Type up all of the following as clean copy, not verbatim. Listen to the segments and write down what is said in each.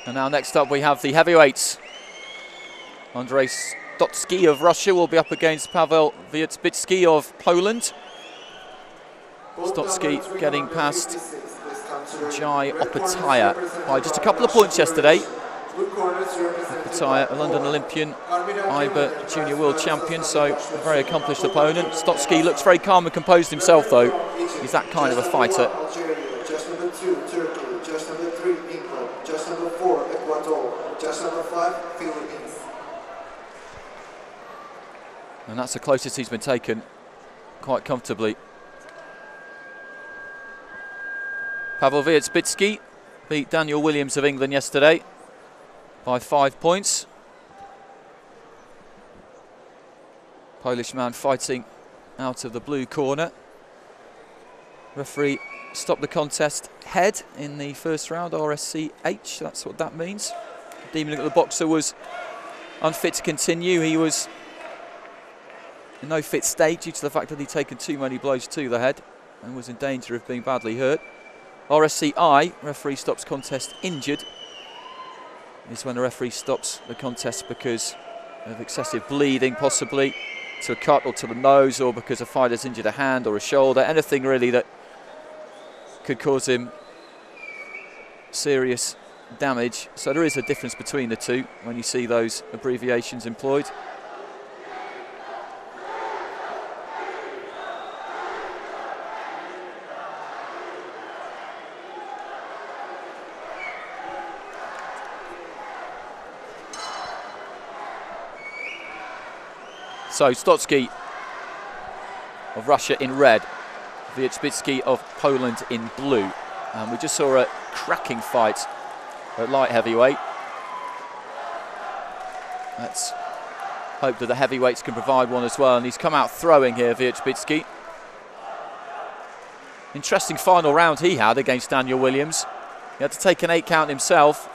And now next up we have the heavyweights. Andrey STOTSKY of Russia will be up against Pawel WIERBICKI of Poland. STOTSKY getting past Andrey STOTSKY by just a couple of points yesterday. STOTSKY, a London Olympian, AIBA junior world champion, so a very accomplished opponent. STOTSKY looks very calm and composed himself though. He's that kind of a fighter. Just number 2, Turkey. Just number 3, England. Just number 4, Ecuador. Just number 5, Philippines. And that's the closest he's been taken, quite comfortably. Pawel WIERBICKI beat Daniel Williams of England yesterday by 5 points. Polish man fighting out of the blue corner. Referee stopped the contest head in the first round, RSCH, that's what that means. Deeming that the boxer was unfit to continue. He was in no fit state due to the fact that he'd taken too many blows to the head and was in danger of being badly hurt. RSCI, referee stops contest injured, is when the referee stops the contest because of excessive bleeding, possibly to a cut or to the nose, or because a fighter's injured a hand or a shoulder, anything really that could cause him serious damage. So there is a difference between the two when you see those abbreviations employed. So STOTSKY of Russia in red, WIERBICKI of Poland in blue. And we just saw a cracking fight at light heavyweight. Let's hope that the heavyweights can provide one as well. And he's come out throwing here, WIERBICKI. Interesting final round he had against Daniel Williams. He had to take an 8 count himself.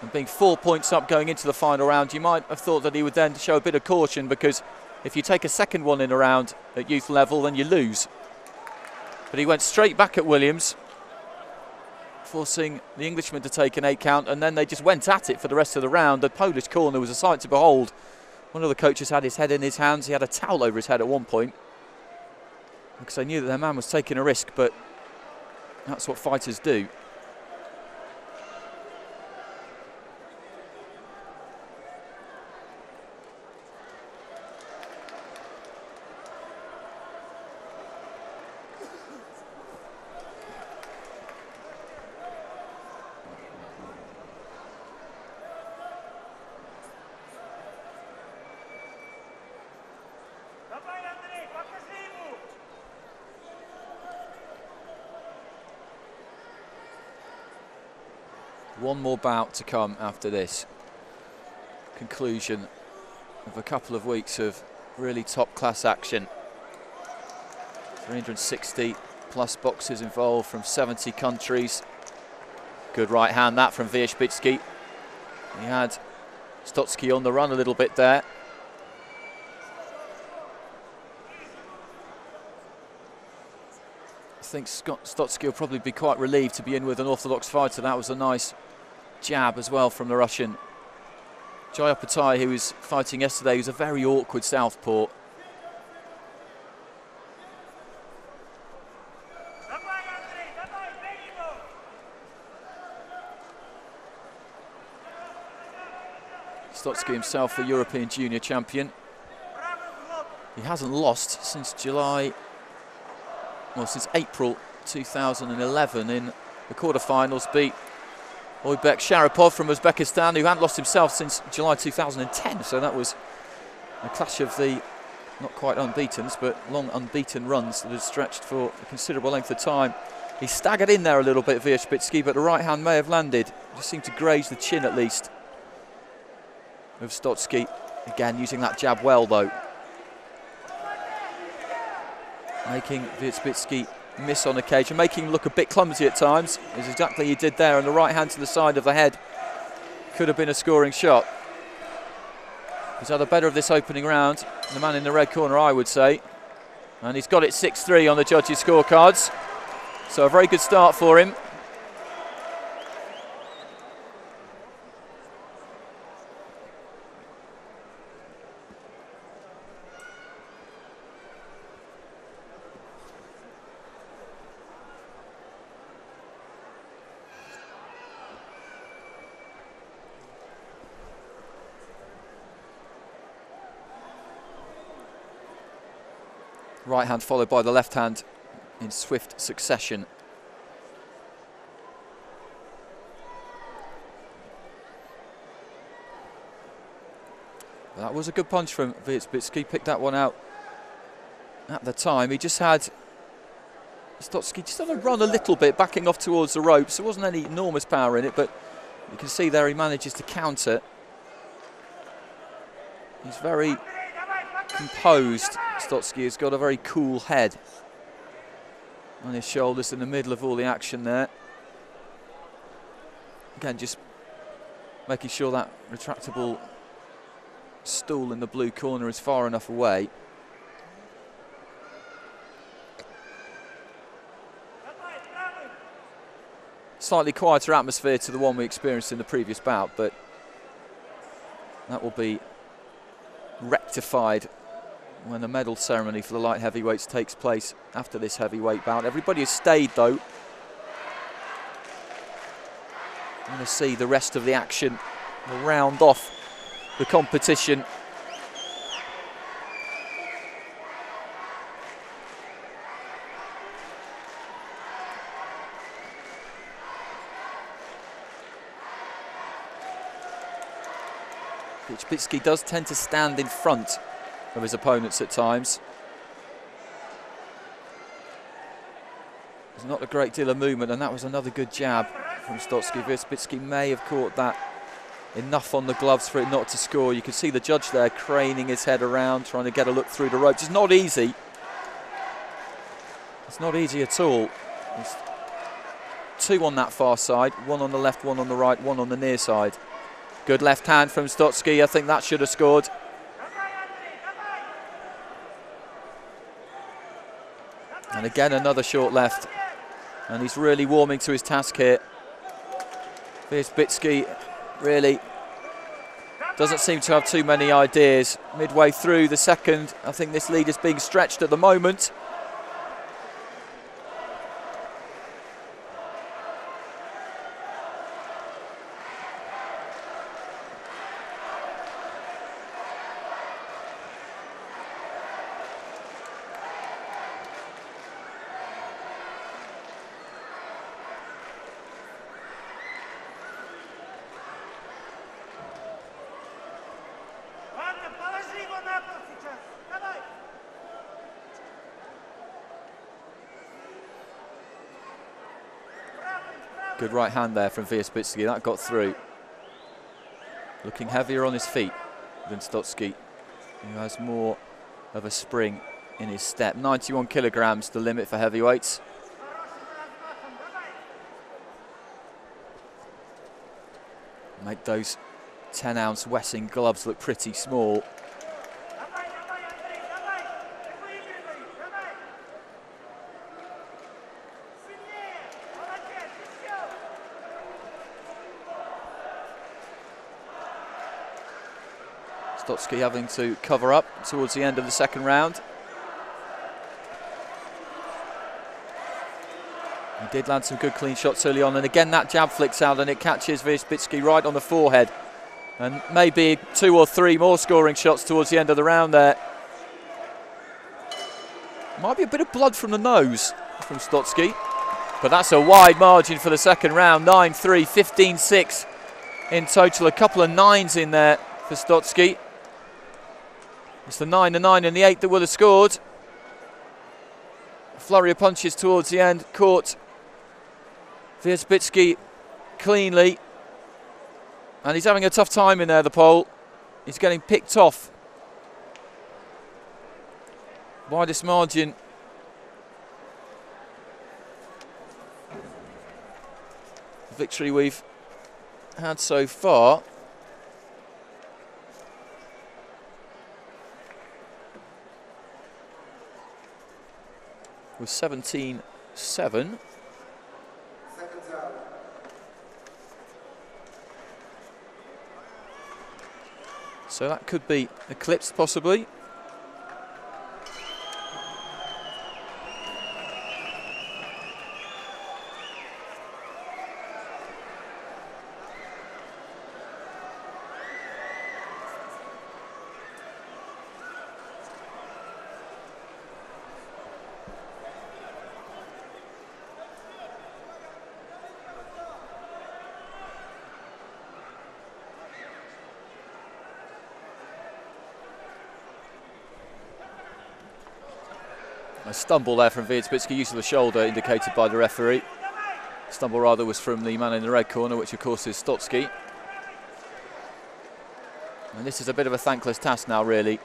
And being 4 points up going into the final round, you might have thought that he would then show a bit of caution, because if you take a second one in a round at youth level, then you lose. But he went straight back at Williams, forcing the Englishman to take an 8 count, and then they just went at it for the rest of the round. The Polish corner was a sight to behold. One of the coaches had his head in his hands. He had a towel over his head at one point, because they knew that their man was taking a risk, but that's what fighters do. One more bout to come after this. Conclusion of a couple of weeks of really top class action. 360 plus boxers involved from 70 countries. Good right hand that from WIERBICKI. He had STOTSKY on the run a little bit there. I think STOTSKY will probably be quite relieved to be in with an orthodox fighter. That was a nice jab as well from the Russian. STOTSKY, who was fighting yesterday, was a very awkward southpaw. STOTSKY himself, the European junior champion. He hasn't lost since since April 2011 in the quarterfinals. Beat Oybek Sharipov from Uzbekistan, who hadn't lost himself since July 2010. So that was a clash of the not quite unbeatens, but long unbeaten runs that had stretched for a considerable length of time. He staggered in there a little bit, WIERBICKI, but the right hand may have landed. Just seemed to graze the chin at least of STOTSKY. Again, using that jab well though. Making WIERBICKI miss on occasion, making him look a bit clumsy at times, is exactly he did there, and the right hand to the side of the head could have been a scoring shot. He's had the better of this opening round, the man in the red corner, I would say, and he's got it 6-3 on the judges' scorecards. So a very good start for him. Right hand followed by the left hand in swift succession. That was a good punch from WIERBICKI, picked that one out at the time. He just had STOTSKY just on a run a little bit, backing off towards the ropes. There wasn't any enormous power in it, but you can see there he manages to counter. He's very composed. STOTSKY has got a very cool head on his shoulders in the middle of all the action there. Again, just making sure that retractable stool in the blue corner is far enough away. Slightly quieter atmosphere to the one we experienced in the previous bout, but that will be rectified when the medal ceremony for the light heavyweights takes place after this heavyweight bout. Everybody has stayed though. I'm going to see the rest of the action. We'll round off the competition. WIERBICKI does tend to stand in front of his opponents at times. There's not a great deal of movement, and that was another good jab from STOTSKY. WIERBICKI may have caught that enough on the gloves for it not to score. You can see the judge there craning his head around, trying to get a look through the ropes. It's not easy. It's not easy at all. There's two on that far side, one on the left, one on the right, one on the near side. Good left hand from STOTSKY. I think that should have scored. And again, another short left. And he's really warming to his task here. WIERBICKI really doesn't seem to have too many ideas. Midway through the second, I think this lead is being stretched at the moment. Good right hand there from WIERBICKI, that got through. Looking heavier on his feet than STOTSKY, who has more of a spring in his step. 91 kilograms, the limit for heavyweights. Make those 10-ounce Wessing gloves look pretty small. STOTSKY having to cover up towards the end of the second round. He did land some good clean shots early on, and again that jab flicks out and it catches WIERBICKI right on the forehead. And maybe 2 or 3 more scoring shots towards the end of the round there. Might be a bit of blood from the nose from STOTSKY, but that's a wide margin for the second round. 9-3, 15-6 in total. A couple of 9s in there for STOTSKY. It's the 9, the 9 and the 8 that would have scored. A flurry of punches towards the end, caught WIERBICKI cleanly. And he's having a tough time in there, the pole. He's getting picked off by this margin. The victory we've had so far. Was 17-7. So that could be eclipsed possibly. A stumble there from WIERBICKI, use of the shoulder indicated by the referee. Stumble rather was from the man in the red corner, which of course is STOTSKY. And this is a bit of a thankless task now really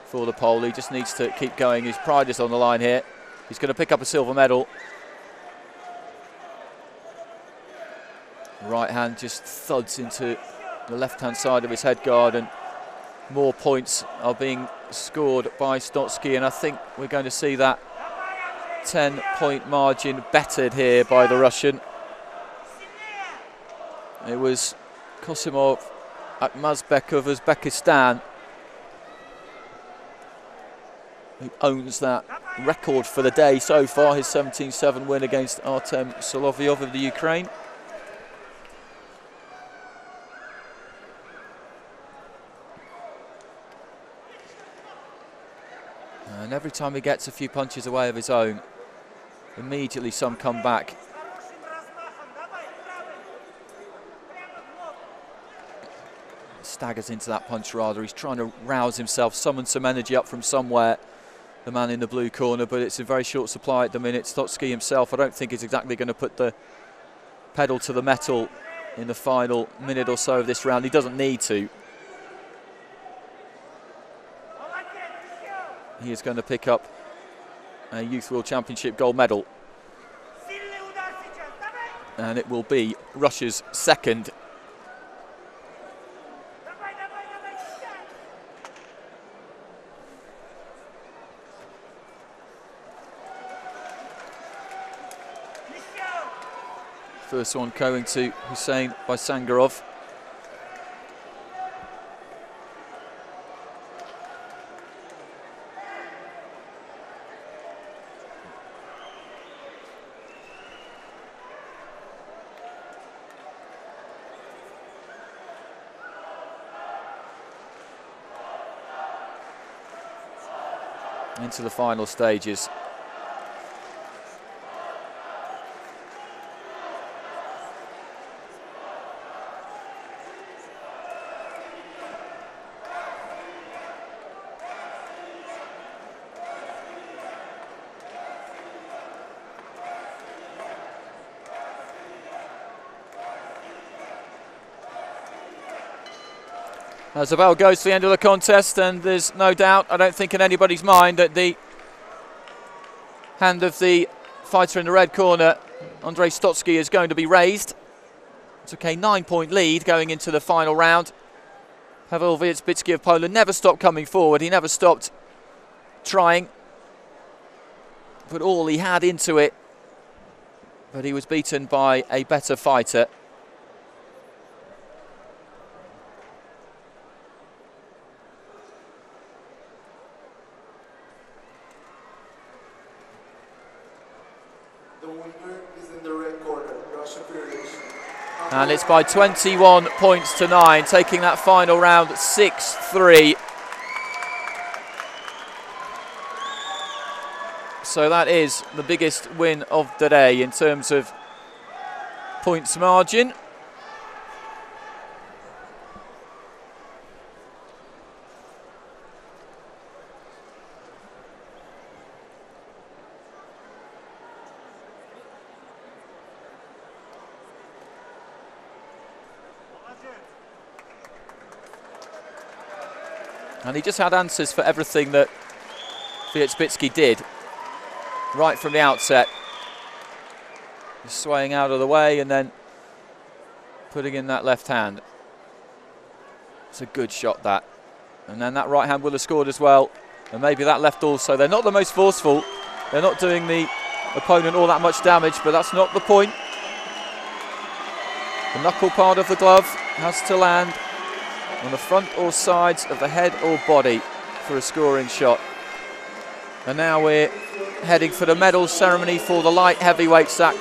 for the Pole. He just needs to keep going, his pride is on the line here. He's going to pick up a silver medal. Right hand just thuds into the left hand side of his head guard, and more points are being scored by STOTSKY, and I think we're going to see that 10-point margin bettered here by the Russian. It was Kosimov Akmazbek of Uzbekistan who owns that record for the day so far, his 17-7 win against Artem Solovyov of the Ukraine. And every time he gets a few punches away of his own, immediately some come back. Staggers into that punch rather. He's trying to rouse himself, summon some energy up from somewhere, the man in the blue corner, but it's in very short supply at the minute. STOTSKY himself, I don't think is exactly going to put the pedal to the metal in the final minute or so of this round. He doesn't need to. He is going to pick up a Youth World Championship gold medal. And it will be Russia's second. First one going to Hussein by Sangarov. Into the final stages. As the bell goes to the end of the contest, and there's no doubt, I don't think in anybody's mind, that the hand of the fighter in the red corner, Andrey STOTSKY, is going to be raised. Took a 9-point lead going into the final round. Pawel WIERBICKI of Poland never stopped coming forward. He never stopped trying. Put all he had into it. But he was beaten by a better fighter. The winner is in the red corner, Russia Federation. And it's by 21 points to 9, taking that final round 6-3. So that is the biggest win of the day in terms of points margin. And he just had answers for everything that WIERBICKI did right from the outset. Just swaying out of the way and then putting in that left hand. It's a good shot, that. And then that right hand will have scored as well. And maybe that left also. They're not the most forceful. They're not doing the opponent all that much damage, but that's not the point. The knuckle part of the glove has to land. on the front or sides of the head or body for a scoring shot. And now we're heading for the medal ceremony for the light heavyweights. That